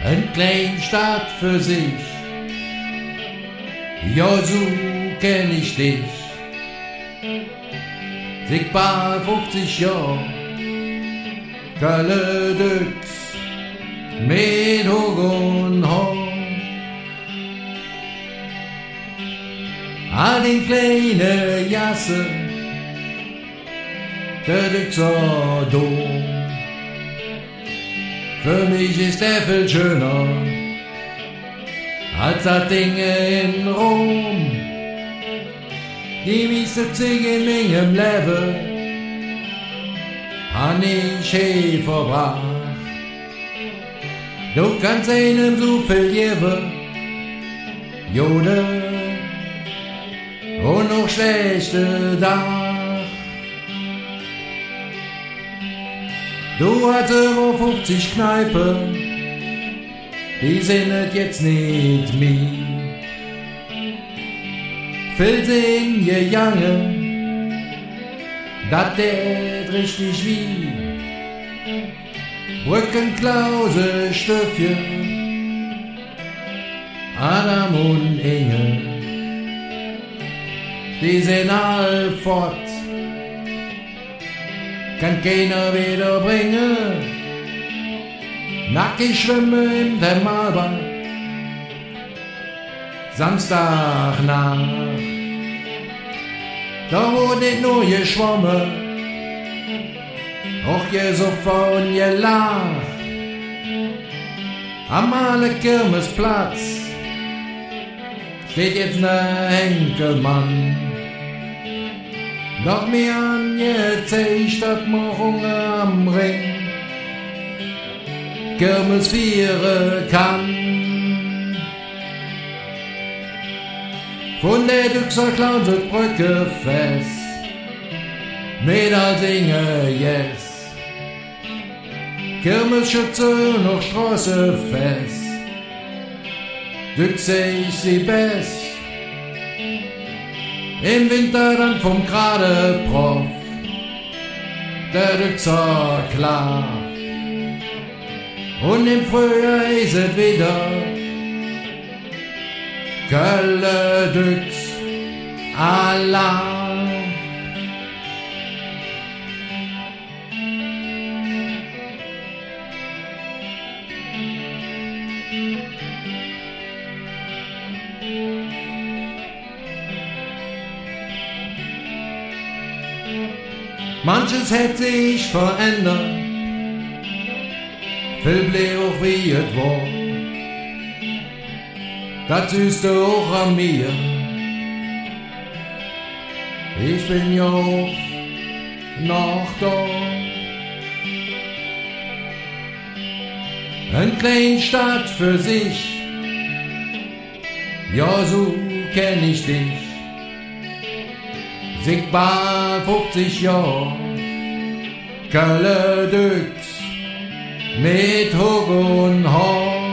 Ein kleine Stadt für sich, ja so kenn ich dich. Sigbar 50 Jahre, Kalle Düx, mit Hug und Horn. All den kleinen Jasse, der Düxer Dom. Für mich ist der viel schöner als das Ding in Rom. Die meiste Zeit in meinem Leben han ich hier verbracht. Du kannst einem so viel geben, Jode und noch schlechte Tag. Du hast über 50 Kneipen, die sind jetzt nicht mehr. Viel sind gegangen, dat tät richtig wie. Brückenklause, Stöffchen, Adam und Inge, die sind all fort. Kann keiner wieder bringen. Nackig schwimmen im Thermalbad, Samstagnacht. Da wurde nicht nur geschwommen, auch gesoffen und gelacht. Am alle Kirmesplatz steht jetzt ne Henkelmann. Doch mir an gezeigt, dat man Hunger am Ring Kirmes vieren kann. Von der Düxer Clowns Brücke fest, mit all Dinge yes. Kirmesschütze noch Straße fest, Düxe ich sie best. Im Winter dann vom Grade Prof, der Düxer klar. Und im Frühjahr ist es wieder Kölle Düx Alarm. Manches hätte sich verändert, viel blieb auch wie es war. Das siehst du auch an mir, ich bin ja auch noch da. Ein kleine Stadt für sich, ja so kenn ich dich. Sigbar 50 Jahre, Kölle Düx, mit Hug und Horn.